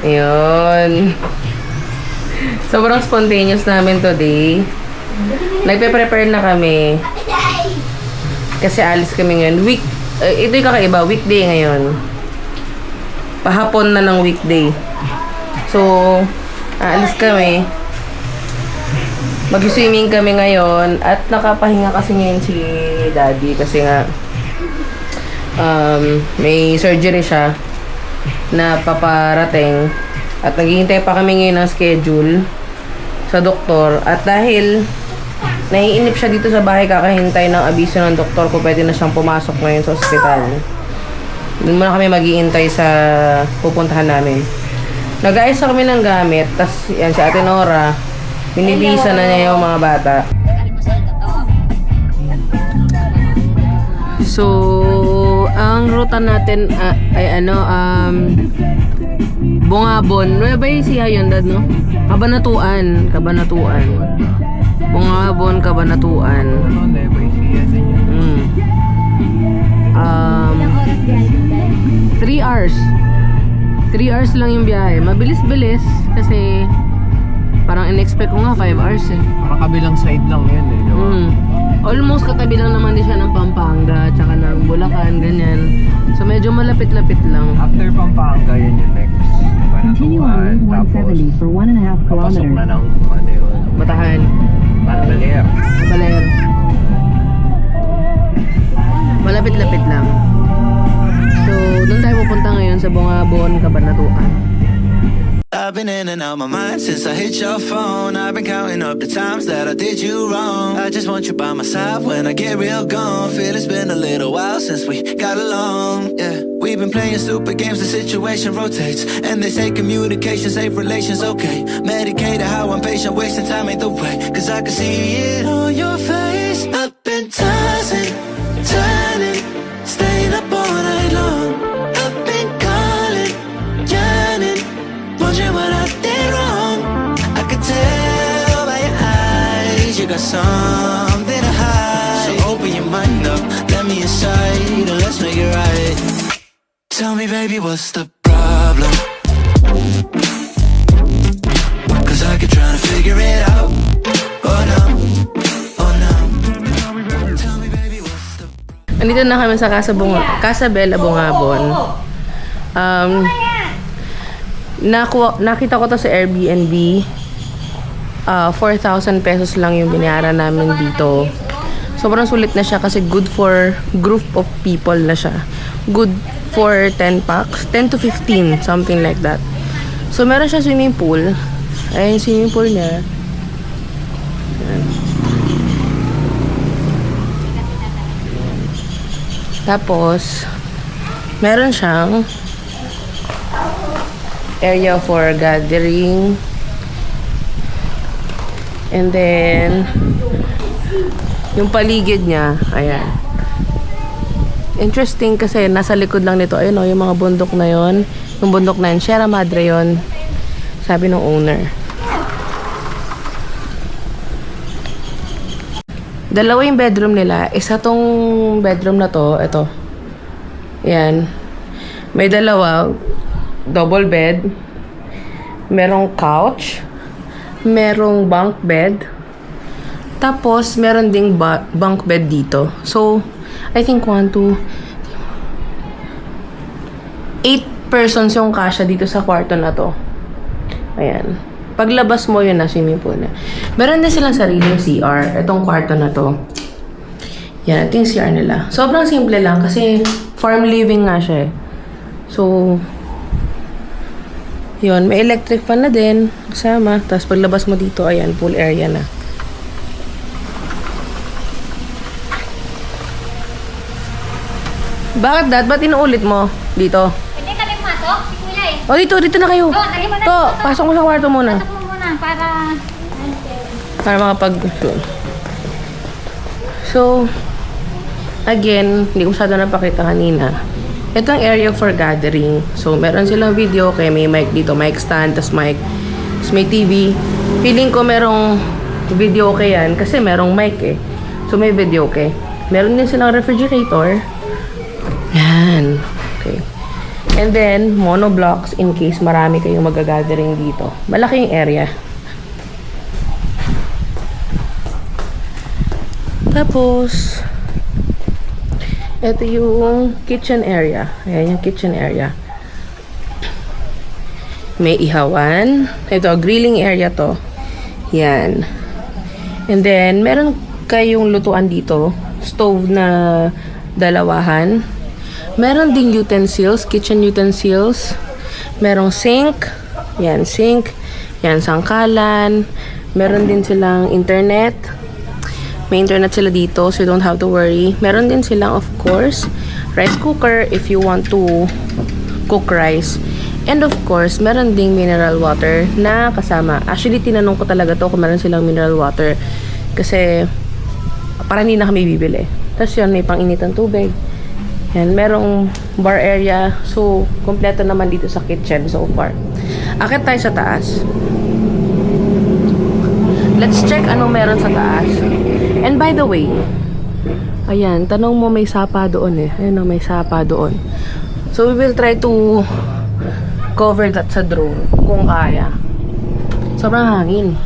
Ayun. Sobrang spontaneous namin today. Nagpe-prepare na kami. Kasi alis kami ngayon. Ito yung kakaiba. Weekday ngayon. Pahapon na ng weekday. So, aalis kami. Mag-swimming kami ngayon. At nakapahinga kasi ngayon si Daddy. Kasi nga, may surgery siya na paparating. At naghihintay pa kami ngayon ng schedule sa doktor. At dahil naiinip siya dito sa bahay, kakahintay ng abiso ng doktor kung pwede na siyang pumasok ngayon sa ospital. Doon muna kami maghihintay sa pupuntahan namin. Nag-ayos na kami ng gamit. Tapos yan si Ate Nora, binibisa na niya yung mga bata. So, ang ruta natin ay Bungabon. Nueva Ecija yun, Dad, no? Kabanatuan. Bungabon, Kabanatuan. 3 hours. 3 hours lang yung biyahe. Mabilis-bilis kasi parang in-expect ko nga 5 hours eh. Parang kabilang side lang yan eh. Diba? Almost katabi lang naman din siya ng Pampanga tsaka ng Bulacan, ganyan. So medyo malapit-lapit lang. After Pampanga, yan yung next. Continue on Route 170 for 1.5 Papasok kilometers. na ng ano yun. Batahan. Baler. Baler. Malapit-lapit lang. So, doon tayo pupunta ngayon sa Bungabon, Kabanatuan. I've been in and out my mind since I hit your phone. I've been counting up the times that I did you wrong. I just want you by my side when I get real gone. Feel it's been a little while since we got along. Yeah, we've been playing stupid games, the situation rotates. And they say communication, safe relations, okay. Medicated how I'm patient, wasting time ain't the way. Cause I can see it on your face. I've been tossing, turning, staying up all night long. I've been calling, yearning, wondering what I did wrong. I could tell by your eyes you got something to hide. So open your mind up, let me inside, and let's make it right. Tell me, baby, what's the problem? Cause I keep trying to figure it out. Oh no, oh no. Tell me, baby, what's the problem? Andito na kami sa Casa Bella, Bungabon. Nakita ko to sa Airbnb. 4,000 pesos lang yung binayaran namin dito. Sobrang sulit na siya kasi good for group of people na siya. Good for 10 packs, 10 to 15, something like that. So meron siya swimming pool. Ayun yung swimming pool niya. Ayan. Tapos meron siyang area for gathering. And then yung paligid niya, ayan. Interesting kasi nasa likod lang nito, ayun yung mga bundok na yon. Yung bundok na yun, Sierra Madre yon, sabi ng owner. Dalawa yung bedroom nila. Isa tong bedroom na to, ito. Ayan. May dalawa, double bed. Merong couch. Merong bunk bed. Tapos, meron ding bunk bed dito. So, I think 8 persons yung kasya dito sa kwarto na to. Ayan. Paglabas mo, yun na, swimming pool na. Meron din silang sariling CR. Itong kwarto na to. Yan, ito yung CR nila. Sobrang simple lang kasi farm living nga siya eh. So, yun, may electric fan na din. Kasama. Tapos paglabas mo dito, ayan, pool area na. Bakit, Dad? Ba't inuulit mo dito? Hindi ka rin pumasok, si Kuya eh. O, dito na kayo. Dali mo na To, dito. pasok mo sa kwarto muna. Pasok mo muna para Para So, again, hindi ko masyado napakita kanina. Ito ang area for gathering. So, meron silang video. Okay, may mic dito. Mic stand, tas mic. Tas may TV. Feeling ko merong video okay yan. Kasi merong mic eh. So, may video okay. Meron din silang refrigerator. Yan. Okay. And then, monoblocks in case marami kayong mag-gathering dito. Malaking area. Tapos, ito yung kitchen area. Ayan yung kitchen area. May ihawan. Ito, grilling area to. Yan. And then, meron kayong lutuan dito. Stove na dalawahan. Meron ding utensils, kitchen utensils. Merong sink. Yan, sink. Yan, sangkalan. Meron din silang internet. May internet sila dito, so you don't have to worry. Meron din silang, of course, rice cooker if you want to cook rice. And of course, meron ding mineral water na kasama. Actually, tinanong ko talaga to kung meron silang mineral water. Kasi, para hindi na kami bibili. Tapos yun, may pang-init ng tubig. Yan, merong bar area. So, kompleto naman dito sa kitchen so far. Akit tayo sa taas. Let's check ano meron sa taas. And by the way, ayan, tanong mo may sapa doon eh. Ayan o, may sapa doon. So, we will try to cover that sa drone kung kaya. Sobrang hangin.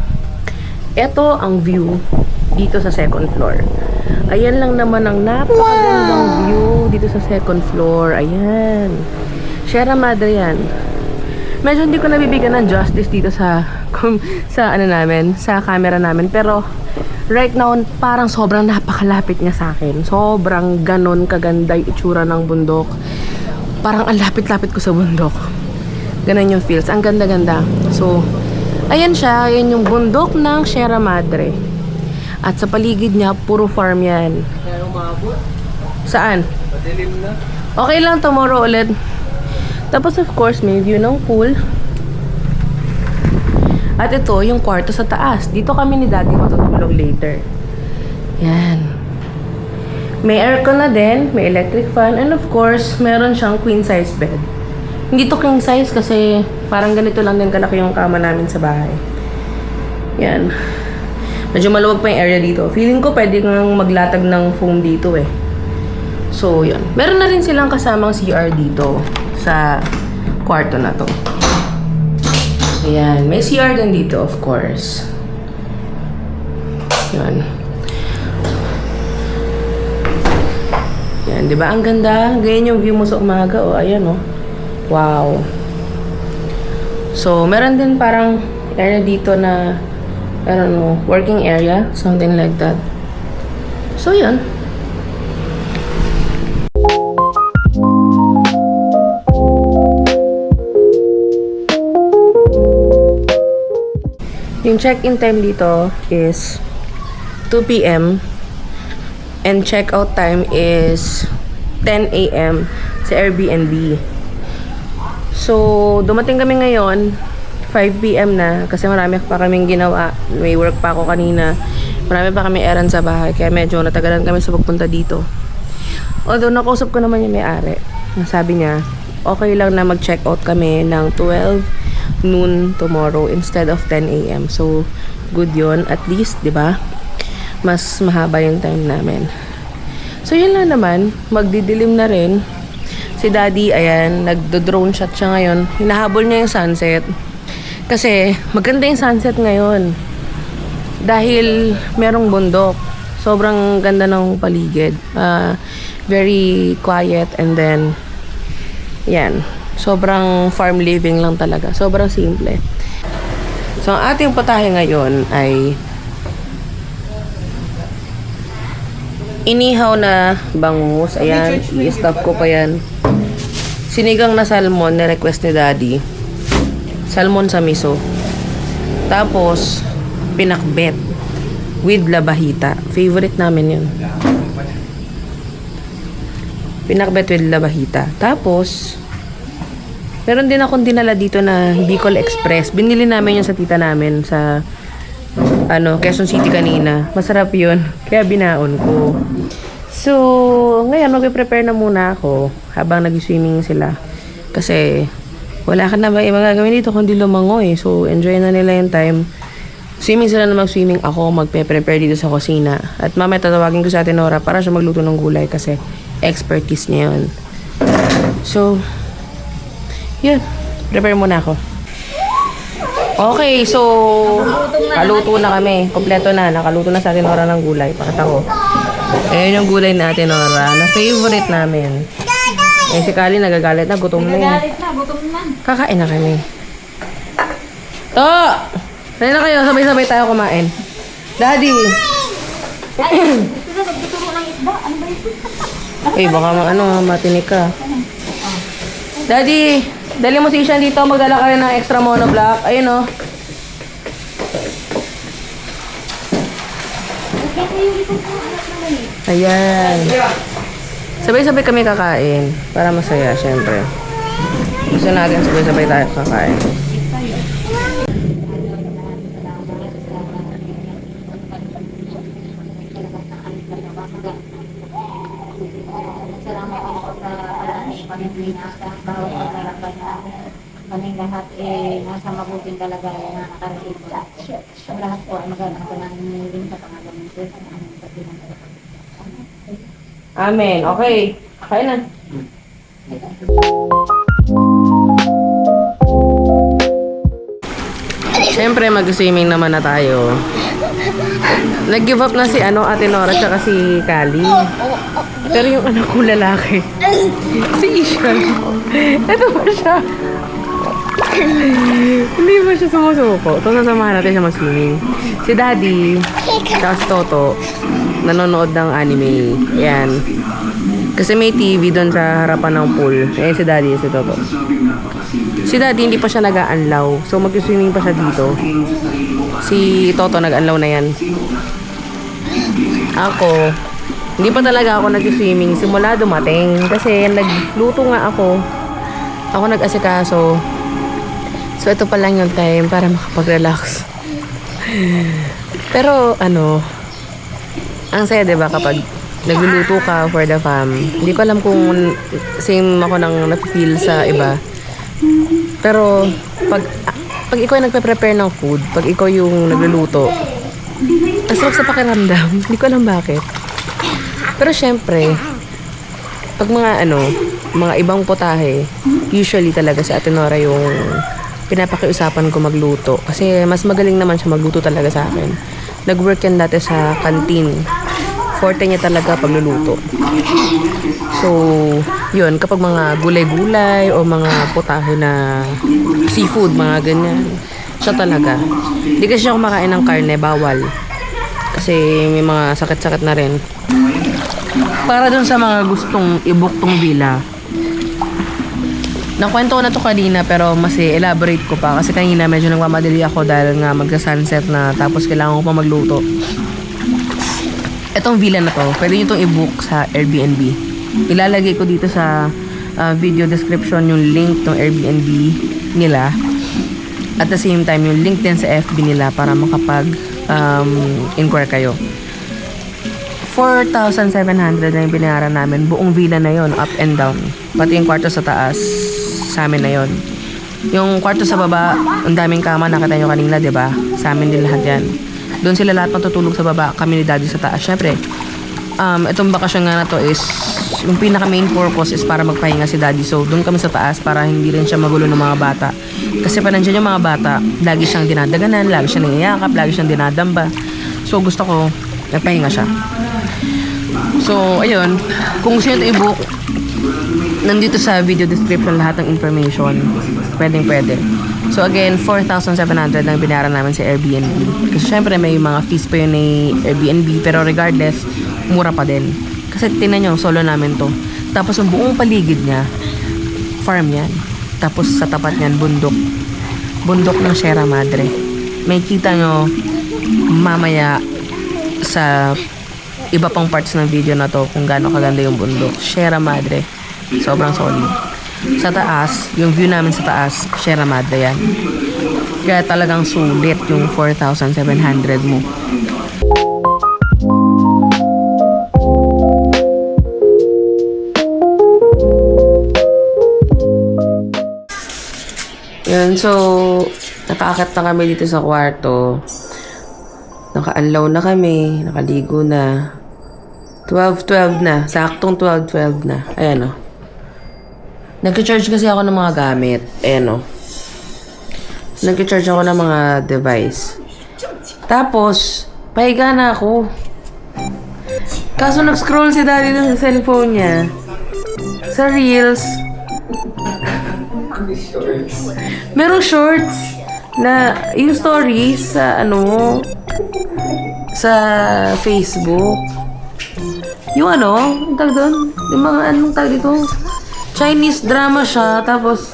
Ito ang view dito sa second floor. Ayan lang naman ang napakagandang view dito sa second floor. Ayan. Sierra Madre yan. Medyo hindi ko nabibigyan ng justice dito sa ano namin, sa camera namin. Pero right now, parang sobrang napakalapit niya sa akin. Sobrang ganon kaganda yung itsura ng bundok. Parang ang lapit-lapit ko sa bundok. Ganon yung feels. Ang ganda-ganda. So, ayan siya. Ayan yung bundok ng Sierra Madre. At sa paligid niya, puro farm yan. Kaya umabot. Saan? Madilim na. Okay lang, tomorrow ulit. Tapos of course, may view ng pool. At ito, yung kwarto sa taas. Dito kami ni Daddy matutulog later. Yan. May aircon na din, may electric fan, and of course, meron siyang queen size bed. Hindi to king size kasi parang ganito lang din kalaki yung kama namin sa bahay. Yan. Medyo maluwag pa yung area dito. Feeling ko pwede kang maglatag ng foam dito eh. So, yan. Meron na rin silang kasamang CR dito sa kwarto na to. Ayan. May CR din dito, of course. Yan. Yan, di ba? Ang ganda. Ganyan yung view mo sa umaga. O, ayan, o. Wow. So, meron din parang area dito na, I don't know, working area. Something like that. So, yan. Yung check-in time dito is 2 p.m. and check-out time is 10 a.m. sa Airbnb. So, dumating kami ngayon 5 p.m. na kasi marami pa kaming ginawa. May work pa ako kanina. Marami pa kami errands sa bahay kaya medyo natagalan kami sa pagpunta dito. Although nakausap ko naman yung may-ari. Sabi niya, okay lang na mag-check-out kami ng 12 noon tomorrow instead of 10 a.m. So, good yun. At least, di ba? Mas mahaba yung time namin. So, yun lang naman. Magdidilim na rin. Si Daddy, ayan, nagdo-drone shot siya ngayon. Hinahabol niya yung sunset. Kasi, maganda yung sunset ngayon. Dahil merong bundok. Sobrang ganda ng paligid. Very quiet and then, yan. Sobrang farm living lang talaga. Sobrang simple. So, ang ating putahe ngayon ay inihaw na bangus. Ayan, i-stuff ko pa yan. Sinigang na salmon, na-request ni Daddy. Salmon sa miso. Tapos, pinakbet with labahita. Favorite namin yun. Pinakbet with labahita. Tapos, meron din akong dinala dito na Bicol Express. Binili namin yun sa tita namin sa Quezon City kanina. Masarap yun. Kaya binaon ko. So, ngayon mag-prepare na muna ako habang nag-swimming sila. Kasi wala ka na ba magagawin dito kundi lumangoy. So, enjoy na nila yung time. Swimming sila na mag-swimming. Ako magpe-prepare dito sa kusina. At mamaya tatawagin ko sa Ate Nora para siya magluto ng gulay kasi expertise niya yun. So, Yun. Prepare muna ako. Okay, so kaluto na kami. Kompleto na. Nakaluto na sa atin Nora ng gulay. Pakita ko. Ayan yung gulay na atin Nora na favorite namin. Eh si Kali nagagalit na. Gutom na yun. Nagalit na, gutom na. Kakain na kami. To! Sali na kayo. Sabay-sabay tayo kumain. Daddy! Ay, ito na, nagtuturo ng isda. Ano ba ito? Eh, baka matinik ka. Daddy! Dali mo si Ishan dito. Magdala ka rin ng extra monoblock. Ayun o. Ayan. Sabay-sabay kami kakain. Para masaya, syempre. Gusto natin sabay-sabay tayo kakain. Salamat ako sa Pilipinas at bawat paglalakbay namin. Kaming lahat nasa mabuting kalagayan na nakarating po. Sa lahat po ay magandang panangiling sa pangalan ng Diyos. Amen. Okay. Kain na. Siyempre, mag-swimming naman na tayo. Nag-give up na si Ate Nora tsaka si Kali. Pero yung anak ko lalaki. Si Ishan. Ito ba siya? Hindi ba siya sumusuko? So, nasamahan natin siya mag-swimming. Si Daddy, tsaka si Toto, nanonood ng anime. Ayan. Kasi may TV doon sa harapan ng pool. Ayan si Daddy, si Toto. Si Daddy hindi pa siya nag-aanlaw. So, mag-swimming pa siya dito. Si Toto nag-aanlaw na yan. Ako, hindi pa talaga ako nag-swimming simula dumating. Kasi nagluto nga ako. Ako nag-asikaso. So, ito pa lang yung time para makapag-relax. Pero, ang saya, diba, kapag nagluluto ka for the fam. Hindi ko alam kung same ako nang na-feel sa iba. Pero, pag ikaw yung nagpe-prepare ng food, pag ikaw yung nagluluto, ang sarap sa pakiramdam. Hindi ko alam bakit. Pero syempre, pag mga ibang putahe, usually talaga si Ate Nora yung pinapakiusapan ko magluto. Kasi mas magaling naman siya magluto talaga sa akin. Nag-work yan dati sa canteen. Forte niya talaga pagluluto. So, yun, kapag mga gulay-gulay o mga putahe na seafood, mga ganyan, siya talaga. Hindi kasi siya kumakain ng karne, bawal. Kasi may mga sakit-sakit na rin. Para dun sa mga gustong i-book tong villa, nakwento ko na to kanina pero mas elaborate ko pa kasi kanina medyo nagmamadali ako dahil nga magsa-sunset na tapos kailangan ko pa magluto. Etong villa na to, pwede nyo itong i-book sa Airbnb. Ilalagay ko dito sa video description yung link ng Airbnb nila. At the same time, yung link din sa FB nila para makapag-inquire kayo. 4,700 na yung binayaran namin. Buong villa na yon, up and down. Pati yung kwarto sa taas, sa amin na yon. Yung kwarto sa baba, ang daming kama, nakita nyo kanina, diba? Sa amin din lahat yan. Doon sila lahat matutulog sa baba, kami ni Daddy sa taas. Syempre, itong bakasyon nga na to is, yung pinaka main purpose is para magpahinga si Daddy. So, doon kami sa taas para hindi rin siya magulo ng mga bata. Kasi pa nandiyan yung mga bata, lagi siyang dinadaganan, lagi siyang nangiyakap, lagi siyang dinadamba. So, gusto ko, nagpahinga siya. So, ayun, kung gusto nyo ito i-book, nandito sa video description lahat ng information. Pwede. So again, 4,700 lang binayaran namin sa Airbnb. Kasi syempre may mga fees pa yun ni Airbnb. Pero regardless, mura pa din. Kasi tingnan nyo, solo namin to. Tapos yung buong paligid niya, farm yan. Tapos sa tapat niyan, bundok. Bundok ng Sierra Madre. May kita nyo mamaya sa iba pang parts ng video na to kung gaano kaganda yung bundok. Sierra Madre. Sobrang solid. Sa taas, yung view namin sa taas, Sierra Madre yan. Kaya talagang sulit yung 4,700 mo. Yun, so, nakaakyat na kami dito sa kwarto. Naka-unlaw na kami, nakaligo na. 12:12 na, saktong 12:12 na. Ayan o. Nag-charge kasi ako ng mga gamit. Ayan o. Nag-charge ako ng mga device. Tapos, pahiga na ako. Kaso nag-scroll si daddy dun sa cellphone niya. Sa Reels. Merong shorts na yung stories sa sa Facebook. Yung ang tag doon? Yung mga anong tag dito? Chinese drama siya. Tapos,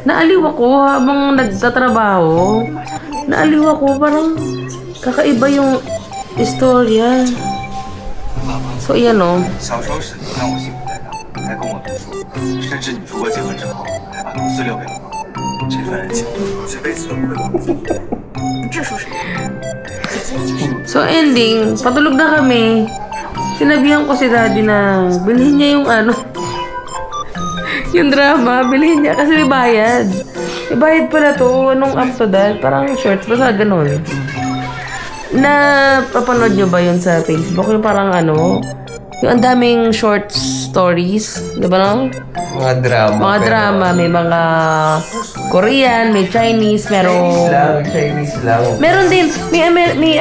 naaliw ako habang nagtatrabaho. Naaliw ako. Parang kakaiba yung istorya. So, yan o. 小时候沈腾让我心不在焉，还跟我读书，甚至你出国结婚之后，还把资料给了我，这份恩情这辈子都不会忘记。 So, ending, patulog na kami. Sinabihan ko si daddy na bilhin niya yung yung drama, bilhin niya kasi may bayad. May bayad pala to. Anong up to that? Parang shorts, basta ganun. Na, papanood nyo ba yun sa Facebook? Yung parang yung ang daming short stories. Di ba no? Mga drama. Mga drama. May mga Korean, may Chinese, merong... Chinese lang. Meron din. May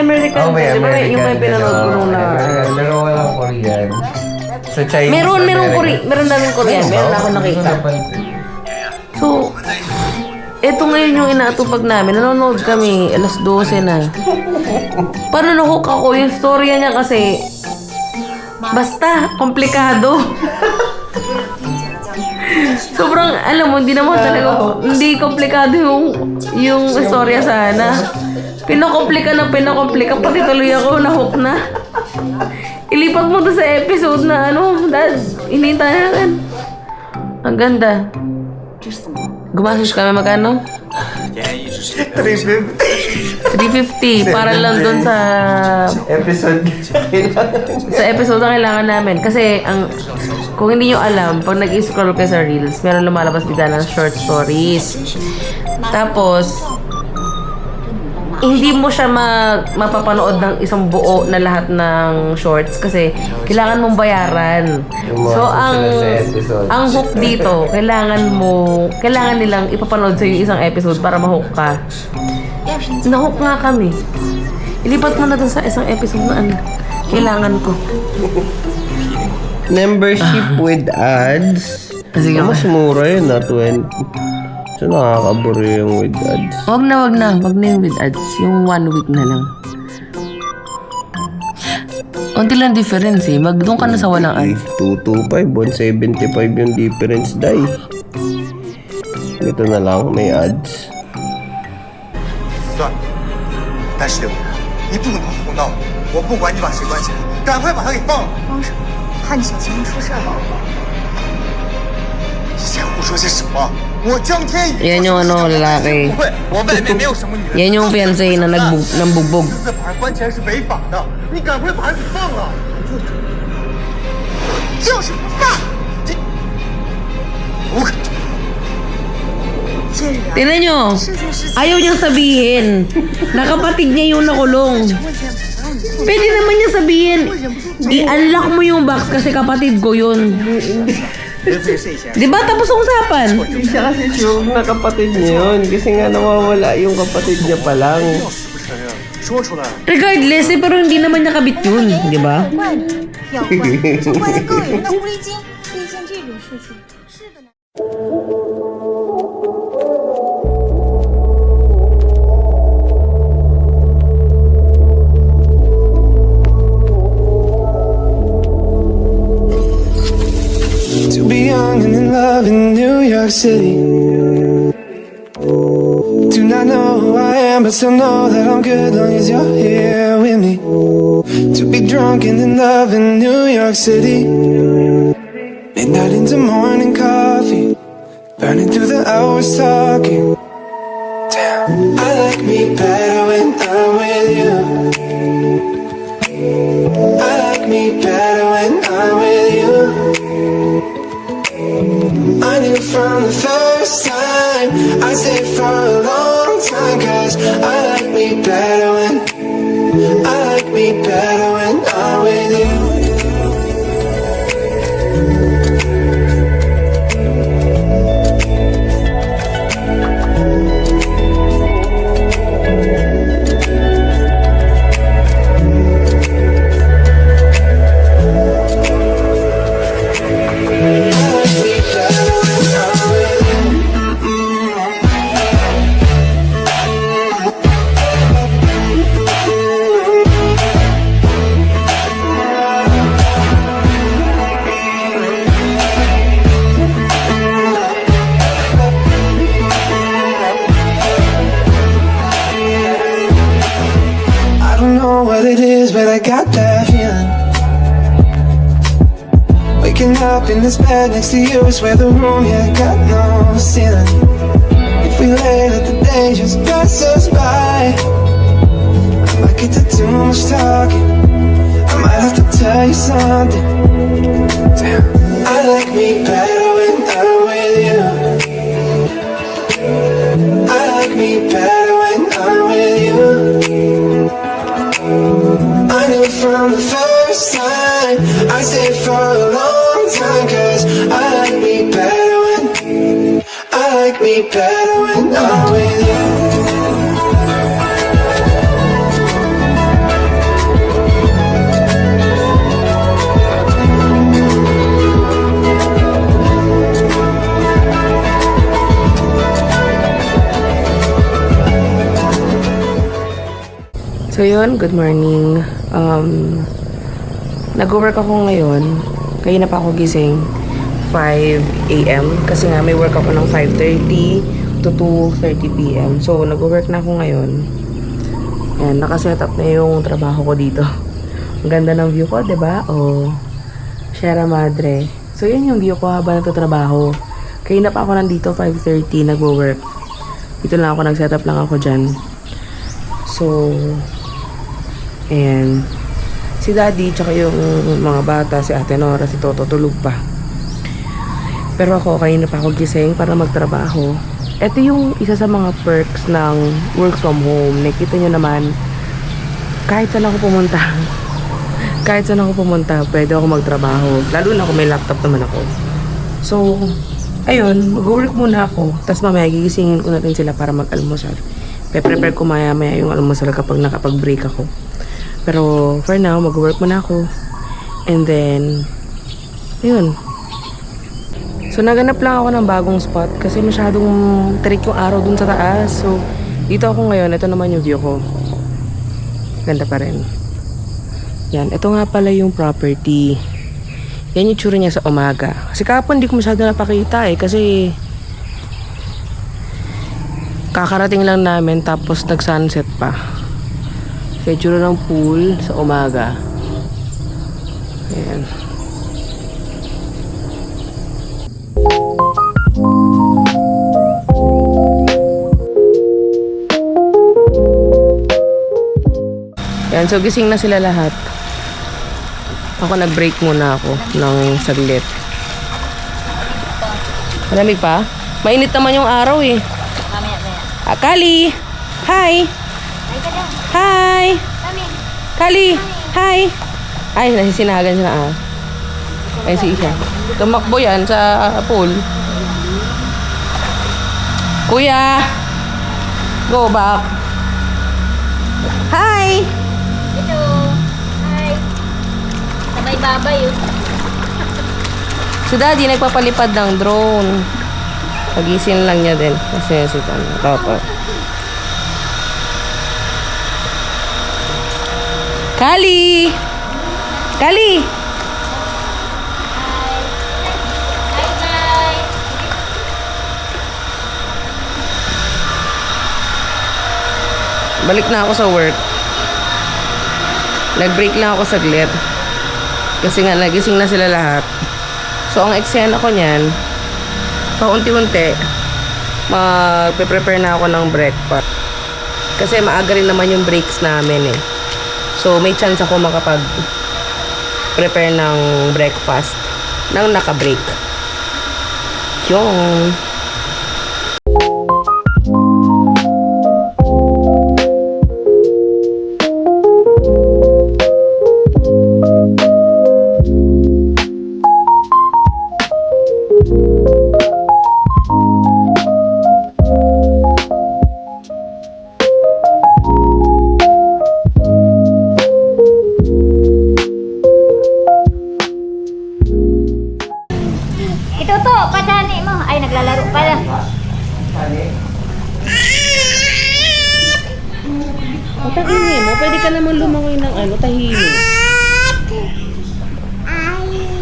American. Oh, may di ba? American. Yung may pinanood ko nung na... Pero walang Korean. Sa Chinese. Merong Korean. Meron daming Korean. Meron ako nakita. So, eto ngayon yung inaatupag namin. Nanonood kami. Alas 12 na. Paano nahook ako? Yung storya niya kasi... Basta, komplikado. Sobrang, alam mo, hindi naman talaga, hindi komplikado yung istorya sana. Pinakomplika, pati tuloy ako, nahook na. Ilipat mo to sa episode na dad, hinihintay natin. Ang ganda. Gumastos kami magkano? 350 para lang dun sa Episode. sa episode na kailangan namin. Kasi, kung hindi nyo alam, pag nag-scroll kayo sa Reels, meron lumalabas bigla ng short stories. Tapos, hindi mo siya mapapanood ng isang buo na lahat ng shorts kasi kailangan mong bayaran. Yung mga So, susunod na episode. ang hook dito, kailangan nilang ipapanood sa yung isang episode para ma-hook ka. Na-hook nga kami. Ilipat mo na dun sa isang episode na kailangan ko. Membership with ads. Sige, Mas mura yun 20. So nakakaburo yung with ads. Wag na yung with ads. Yung 1 week na lang. Unti lang difference eh. Doon ka na sa walang ads. 225, 175 yung difference, dai. Ito na lang, may ads. 算了，但是刘然，你不能胡闹！我不管你把谁关起来，赶快把他给放了！帮什么？怕你小情人出事了？你在胡说些什么？我江天宇， Yan yung lalaki. 不会，我外面没有什么女人。 Yan yung fiancé na nambugbog. 私自把人关起来是违法的，你赶快把人给放了！就是不放！不可能！ 接着啊， Tingnan nyo. 这件事情 Ayaw niyang sabihin. Nakapatid niya yung nakulong. 问题不让你做， Pwede naman niya sabihin. I-unlock mo yung box kasi kapatid ko yun. 人非圣贤， Diba? Tapos ang usapan. Hindi siya kasi sure na kapatid niya yun. Kasi nga nawawala yung kapatid niya pa lang. 死不承认，说出来。 Regardless, pero hindi naman niya kabit yun. Diba? 怪你，要怪就怪那勾引人的狐狸精。毕竟这种事情是个男。 To be young and in love in New York City. Do not know who I am, but still know that I'm good long as you're here with me. To be drunk and in love in New York City. Midnight into morning coffee, burning through the hours talking. Damn, I like me better when I'm with you. I like me better when I'm with you. I knew from the first time I stayed for a long time, 'cause I like me better when I'm with you. I got that feeling. Waking up in this bed next to you, swear the room, yeah, got no ceiling. If we lay, let the day just pass us by. I might get to too much talking, I might have to tell you something. Damn, I like me better when I'm with you. I like me better when I'm with you. I knew from the first time I stayed for a long time, 'cause I like me better when I'm with you. So yun, good morning. Nag-work ako ngayon. Kaya na pa ako gising 5 a.m. Kasi nga may work ako ng 5:30 to 2:30 p.m. So nag-work na ako ngayon. Yan, nakaset up na yung trabaho ko dito. Ang ganda ng view ko, 'di ba? Oh, Sierra Madre. So yun yung view ko habang nagtatrabaho. Kaya na pa ako nandito 5:30 nag-work. Dito lang ako, nag-set up lang ako dyan. So and si Daddy, tsaka yung mga bata, si Ate Nora, si Toto, tulog pa. Pero ako, kanina pa ako gising para magtrabaho. Ito yung isa sa mga perks ng work from home. Nakita nyo naman, kahit saan ako pumunta, pwede ako magtrabaho. Lalo na kung may laptop naman ako. So, ayun, mag-work muna ako. Tapos mamaya, gigisingin ko natin sila para mag-almusal. Pe-prepare ko maya-maya yung almusal kapag nakapag-break ako. Pero for now, mag-work muna ako. And then, yun. So, naganap lang ako ng bagong spot kasi masyadong trick yung araw dun sa taas. So, dito ako ngayon. Ito naman yung view ko. Ganda pa rin. Yan. Ito nga pala yung property. Yan yung tsura niya sa umaga. Kasi kahapon hindi ko masyado napakita kasi kakarating lang namin tapos nag-sunset pa. Kaya tsura ng pool sa umaga. Ayan. Ayan, so gising na sila lahat. Ako nag-break muna ako ng saglit. Malamig pa? Mainit naman yung araw eh. Kali! Hi! Hi! Kali! Hi! Ay, nasisinagan siya na Ay, si Isha. Tumakbo yan sa pool. Kuya! Go back! Hi! Hello. Hi. Sabay babay yun. Si Daddy nagpapalipad ng drone. Pagising lang niya din. Kasi si Toto. Kali! Kali! Hi guys. Balik na ako sa work. Nag-break lang ako saglit. Kasi nga, nagising na sila lahat. So, ang eksena ko niyan, paunti-unti, magpe-prepare na ako ng breakfast. Kasi maaga rin naman yung breaks namin eh. So, may chance ako makapag-prepare ng breakfast nang naka-break. Yung... Ito to, pachani mo. Ay, naglalaro pala. O, tahimik mo. Pwede ka naman lumangoy ng tahimik.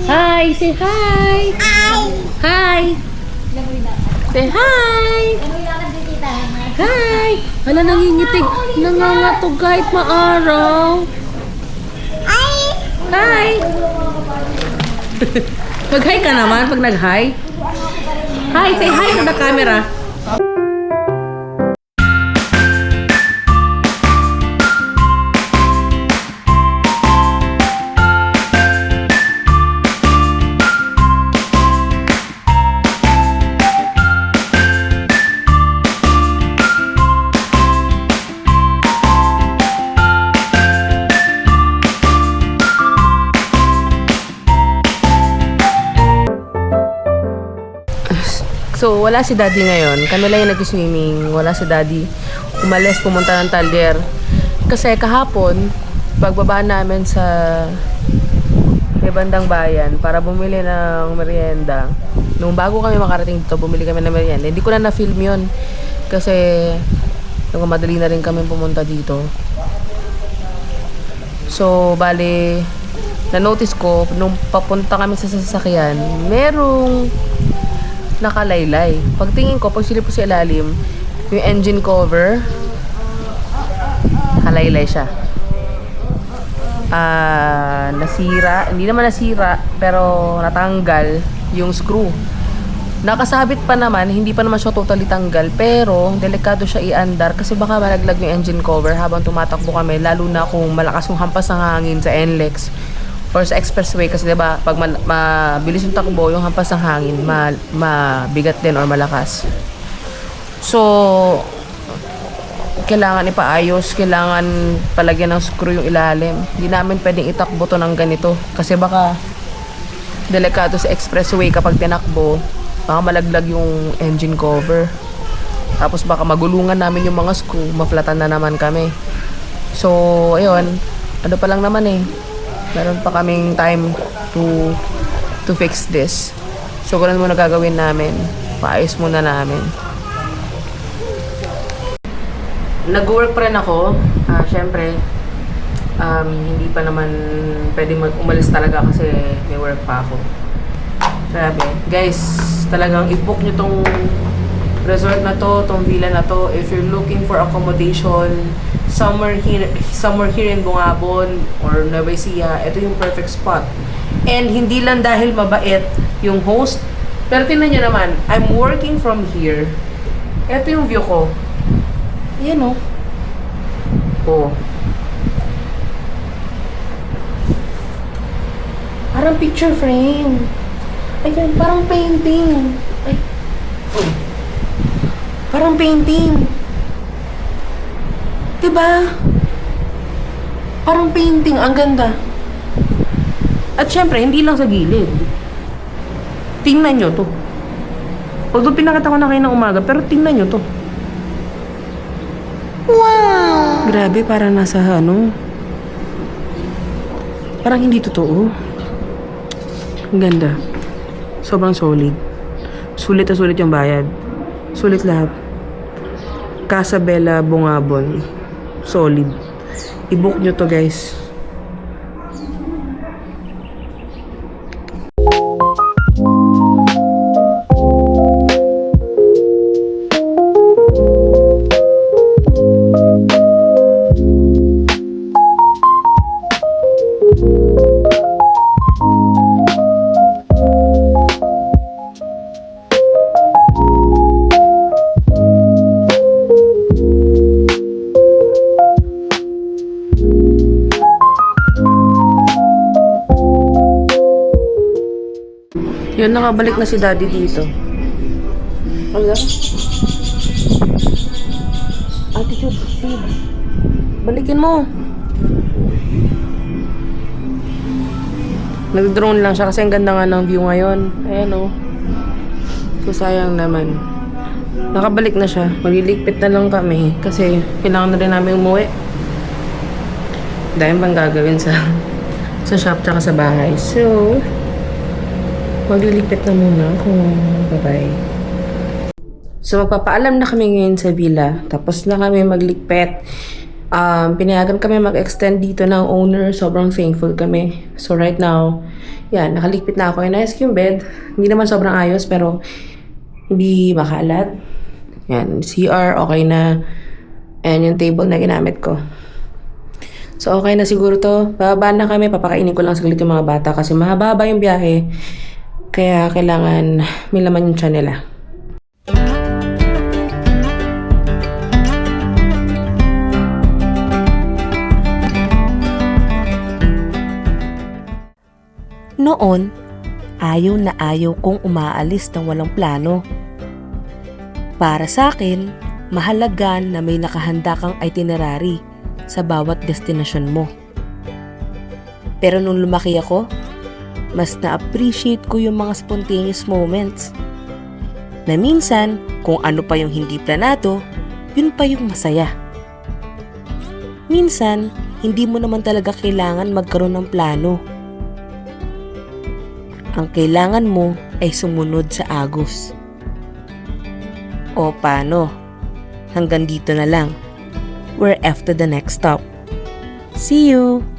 Hi! Say hi! Hi! Say hi! Hi! Hala, nangingitig. Nangangatog kahit maaraw. Hi! Mag-hi ka naman pag nag-hi. Hi, say hi to the camera. So, wala si Daddy ngayon. Kami lang yung nag-swimming. Wala si Daddy. Umalis, pumunta ng Talder. Kasi kahapon, pagbaba namin sa may bandang bayan para bumili ng merienda. Nung bago kami makarating dito, bumili kami ng merienda. Hindi ko na na-film yun. Kasi nung madali na rin kami pumunta dito. So, bali, na-notice ko, nung papunta kami sa sasakyan, merong nakalaylay. Pagtingin ko, pag silip ko sa ilalim, yung engine cover, nakalaylay siya. Nasira, hindi naman nasira, pero natanggal yung screw. Nakasabit pa naman, hindi pa naman siya totally tanggal, pero delikado siya i-andar kasi baka malaglag yung engine cover habang tumatakbo kami, lalo na kung malakas yung hampas ng hangin sa NLEX or sa expressway kasi diba pag mabilis yung takbo, yung hampas ng hangin mabigat din or malakas. So kailangan ipaayos, kailangan palagyan ng screw yung ilalim. Hindi namin pwedeng itakbo to ng ganito kasi baka delikado sa expressway kapag tinakbo, baka malaglag yung engine cover, tapos baka magulungan namin yung mga screw, maflatan na naman kami. So ayun, ano pa lang naman eh, meron pa kaming time to fix this. So, ganun muna gagawin namin. Paayos muna namin. Nag-work pa rin ako. Siyempre, hindi pa naman pwede umalis talaga kasi may work pa ako. Sabi, guys, talagang i-book nyo tong resort na to, tong villa na to. If you're looking for accommodation, somewhere here in Bungabon or Nueva Ecija, ito yung perfect spot. And hindi lang dahil mabait yung host, pero tingnan nyo naman, I'm working from here. Ito yung view ko. Ayan o. Oh. Parang picture frame. Ayan, parang painting. Ay. Oh. Parang painting. Diba? Parang painting. Ang ganda. At syempre, hindi lang sa gilid. Tingnan nyo to. Although pinakita ko na kayo ng umaga, pero tingnan nyo to. Wow! Grabe, parang nasa ano. Parang hindi totoo. Ang ganda. Sobrang solid. Sulit na sulit yung bayad. Sulit lahat. Casa Bella, Bungabon. Solid. I-book nyo to, guys. Yun, nakabalik na si Daddy dito. Wala? Attitude, see? Balikin mo. Nag-drone lang siya kasi ang ganda nga ng view ngayon. Ayan o. So, sayang naman. Nakabalik na siya. Magliligpit na lang kami kasi kailangan na rin namin umuwi. Dahil bang gagawin sa shop tsaka sa bahay. So, magliligpit na muna kung bye-bye. So, magpapaalam na kami ngayon sa villa. Tapos na kami magligpit. Pinayagan kami mag-extend dito ng owner. Sobrang thankful kami. So, right now, yan, nakaligpit na ako. Inayos ko yung bed. Hindi naman sobrang ayos, pero hindi makalat. Yan, CR, okay na. And yung table na ginamit ko. So, okay na siguro to. Bababa na kami. Papakainin ko lang saglit yung mga bata kasi mahaba yung biyahe. Kaya kailangan may laman yung tiyan nila. Noon, ayaw kong umaalis ng walang plano. Para sa akin, mahalaga na may nakahanda kang itinerary sa bawat destinasyon mo. Pero nung lumaki ako, mas na-appreciate ko yung mga spontaneous moments. Na minsan, kung ano pa yung hindi planado, yun pa yung masaya. Minsan, hindi mo naman talaga kailangan magkaroon ng plano. Ang kailangan mo ay sumunod sa agos. O paano? Hanggang dito na lang. We're off to the next stop. See you!